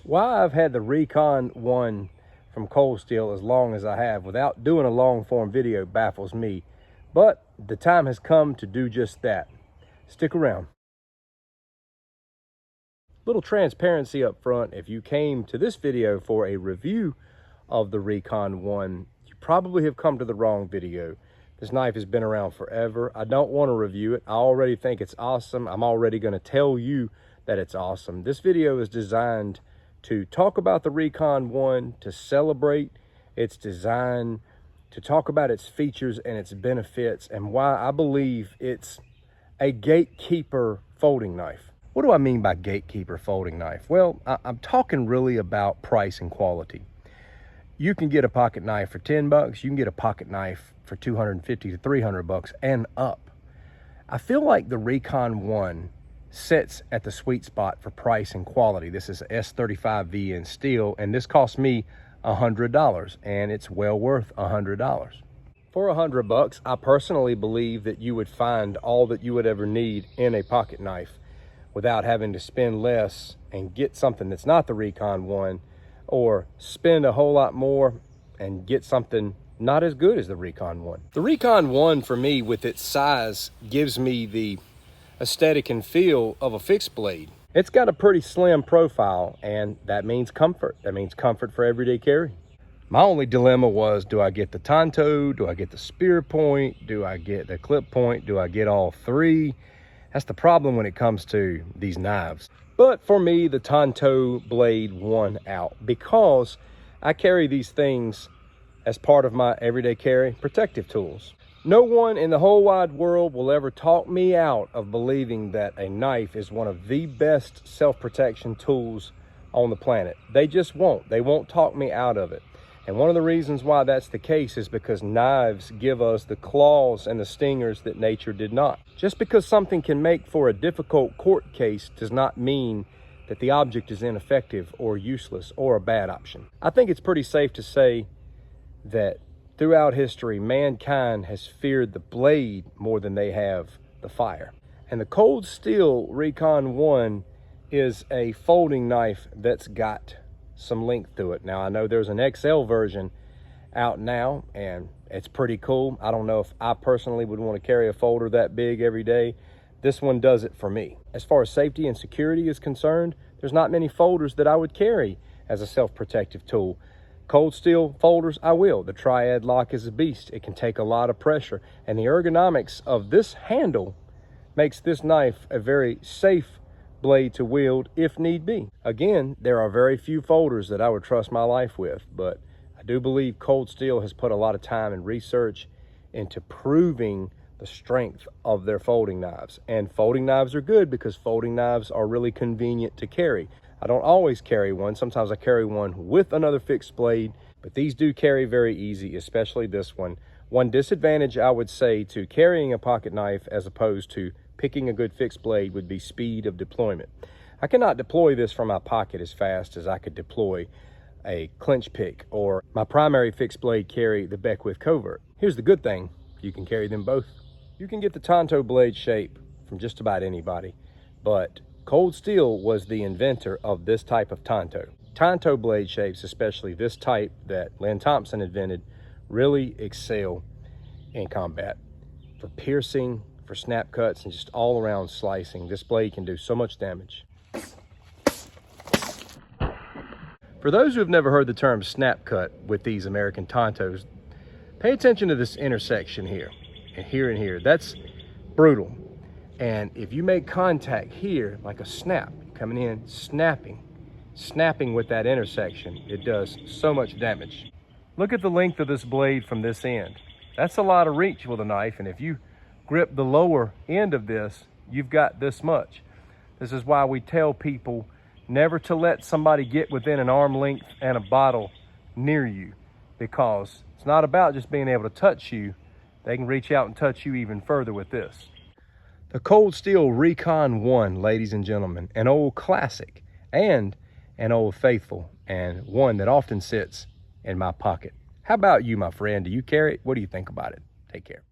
Why I've had the Recon 1 from Cold Steel as long as I have without doing a long form video baffles me, but the time has come to do just that. Stick around. Little transparency up front: if you came to this video for a review of the Recon 1, you probably have come to the wrong video. This knife has been around forever. I don't want to review it. I already think it's awesome. I'm already going to tell you that it's awesome. This video is designed to talk about the Recon 1, to celebrate its design, to talk about its features and its benefits, and why I believe it's a gatekeeper folding knife. What do I mean by gatekeeper folding knife? Well, I'm talking really about price and quality. You can get a pocket knife for 10 bucks. You can get a pocket knife for 250 to 300 bucks and up. I feel like the Recon 1 sits at the sweet spot for price and quality. This is S35V in steel, and this cost me $100, and it's well worth $100. For $100, I personally believe that you would find all that you would ever need in a pocket knife without having to spend less and get something that's not the Recon 1, or spend a whole lot more and get something not as good as the Recon 1. The Recon 1, for me, with its size, gives me the aesthetic and feel of a fixed blade. It's got a pretty slim profile, and that means comfort. That means comfort for everyday carry. My only dilemma was, do I get the Tanto? Do I get the spear point? Do I get the clip point? Do I get all three? That's the problem when it comes to these knives. But for me, the Tanto blade won out because I carry these things as part of my everyday carry protective tools. No one in the whole wide world will ever talk me out of believing that a knife is one of the best self-protection tools on the planet. They just won't. They won't talk me out of it. And one of the reasons why that's the case is because knives give us the claws and the stingers that nature did not. Just because something can make for a difficult court case does not mean that the object is ineffective or useless or a bad option. I think it's pretty safe to say that throughout history, mankind has feared the blade more than they have the fire. And the Cold Steel Recon 1 is a folding knife that's got some length to it. Now, I know there's an XL version out now, and it's pretty cool. I don't know if I personally would want to carry a folder that big every day. This one does it for me. As far as safety and security is concerned, there's not many folders that I would carry as a self-protective tool. Cold Steel folders, I will. The triad lock is a beast. It can take a lot of pressure, and the ergonomics of this handle makes this knife a very safe blade to wield if need be. Again, there are very few folders that I would trust my life with, but I do believe Cold Steel has put a lot of time and research into proving the strength of their folding knives. And folding knives are good because folding knives are really convenient to carry. I don't always carry one. Sometimes I carry one with another fixed blade, but these do carry very easy, especially this one. One disadvantage I would say to carrying a pocket knife as opposed to picking a good fixed blade would be speed of deployment. I cannot deploy this from my pocket as fast as I could deploy a clinch pick or my primary fixed blade carry, the Beckwith Covert. Here's the good thing: you can carry them both. You can get the Tanto blade shape from just about anybody, but Cold Steel was the inventor of this type of Tanto. Tanto blade shapes, especially this type that Lynn Thompson invented, really excel in combat. For piercing, for snap cuts, and just all around slicing, this blade can do so much damage. For those who have never heard the term snap cut with these American Tantos, pay attention to this intersection here and here and here. That's brutal. And if you make contact here, like a snap, coming in, snapping with that intersection, it does so much damage. Look at the length of this blade from this end. That's a lot of reach with a knife, and if you grip the lower end of this, you've got this much. This is why we tell people never to let somebody get within an arm length and a bottle near you, because it's not about just being able to touch you. They can reach out and touch you even further with this. The Cold Steel Recon 1, ladies and gentlemen, an old classic and an old faithful, and one that often sits in my pocket. How about you, my friend? Do you carry it? What do you think about it? Take care.